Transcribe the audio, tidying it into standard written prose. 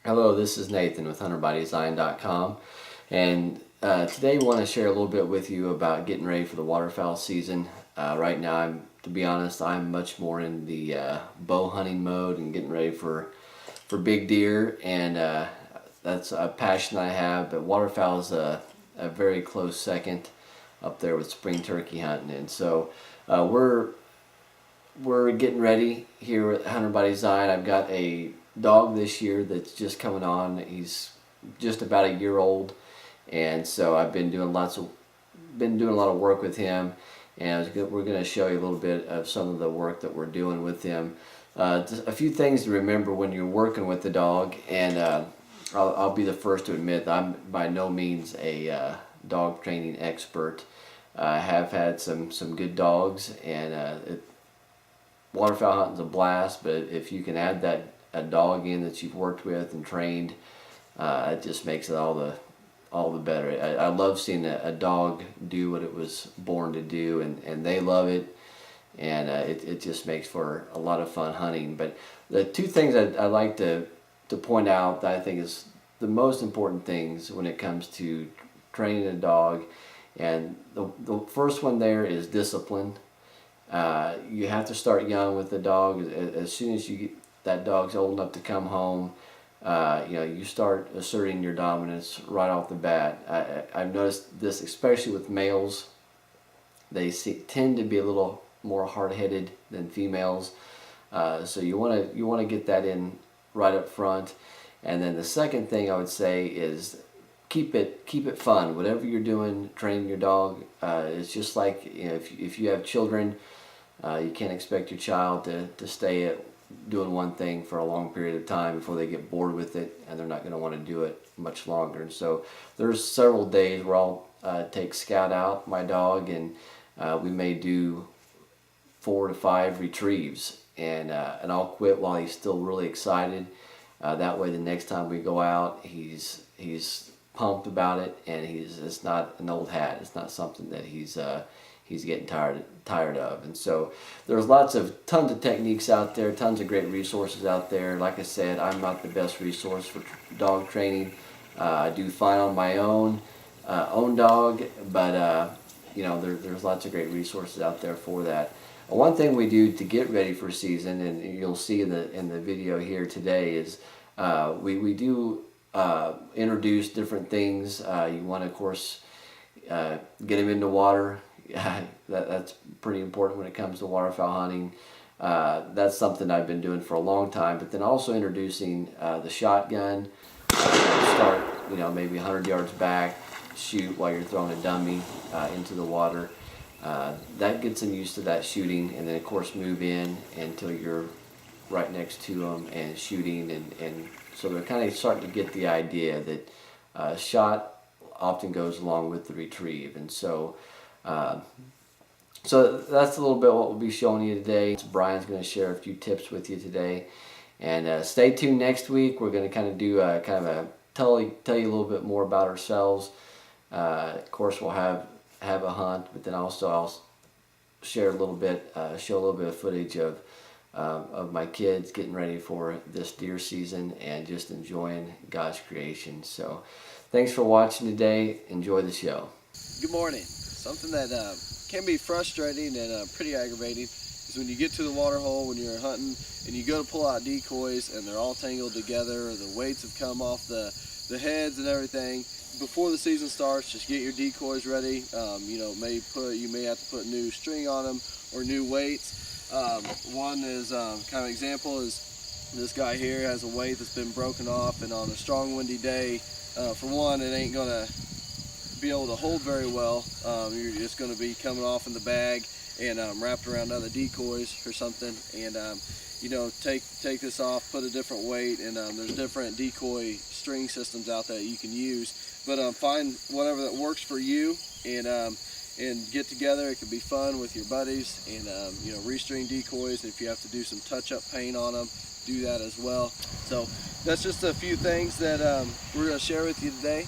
Hello, this is Nathan with HunterByDesign.com, and today I want to share a little bit with you about getting ready for the waterfowl season. Right now, to be honest, I'm much more in the bow hunting mode and getting ready for big deer, and that's a passion I have. But waterfowl is a very close second up there with spring turkey hunting, and so we're getting ready here at Hunter by Design. I've got a dog this year that's just coming on. He's just about a year old, and so I've been doing a lot of work with him, and we're going to show you a little bit of some of the work that we're doing with him. Just a few things to remember when you're working with the dog, and I'll be the first to admit that I'm by no means a dog training expert. I have had some good dogs, and waterfowl hunting's a blast, but if you can add a dog in that you've worked with and trained, it just makes it all the better. I love seeing a dog do what it was born to do, and they love it, and it just makes for a lot of fun hunting. But the two things I like to point out that I think is the most important things when it comes to training a dog, and the first one there is discipline. You have to start young with the dog. As soon as that dog's old enough to come home, you start asserting your dominance right off the bat. I've noticed this especially with males. They tend to be a little more hard-headed than females, so you want to get that in right up front. And then the second thing I would say is keep it fun. Whatever you're doing, training your dog, it's just like if you have children. You can't expect your child to stay at doing one thing for a long period of time before they get bored with it, and they're not going to want to do it much longer. And so there's several days where I'll take Scout out, my dog, and we may do 4 to 5 retrieves, and I'll quit while he's still really excited. That way the next time we go out, he's pumped about it, and it's not an old hat. It's not something that he's getting tired of. And so there's tons of techniques out there, tons of great resources out there. Like I said, I'm not the best resource for dog training. I do fine on my own dog, but there's lots of great resources out there for that. One thing we do to get ready for season, and you'll see in the video here today, is we do introduce different things. You want to, of course, get them into water. That's pretty important when it comes to waterfowl hunting. That's something I've been doing for a long time. But then also introducing the shotgun. Start maybe 100 yards back, shoot while you're throwing a dummy into the water. That gets them used to that shooting, and then of course move in until you're right next to them and shooting, and so they're kind of starting to get the idea that shot often goes along with the retrieve. And so that's a little bit what we'll be showing you today. Brian's going to share a few tips with you today, and stay tuned next week. We're going to kind of do tell you a little bit more about ourselves. Of course, we'll have a hunt, but then also I'll share a little bit, show a little bit of footage of my kids getting ready for this deer season and just enjoying God's creation. So thanks for watching today. Enjoy the show. Good morning. Something that can be frustrating and pretty aggravating is when you get to the water hole when you're hunting and you go to pull out decoys and they're all tangled together, or the weights have come off the heads and everything. Before the season starts, just get your decoys ready. You may have to put new string on them or new weights. One is kind of example is this guy here has a weight that's been broken off, and on a strong windy day, for one, it ain't gonna be able to hold very well. You're just going to be coming off in the bag and wrapped around other decoys or something, and take this off, put a different weight, and there's different decoy string systems out there that you can use, but find whatever that works for you, and get together. It can be fun with your buddies, and restring decoys. If you have to do some touch-up paint on them, do that as well. So that's just a few things that we're going to share with you today.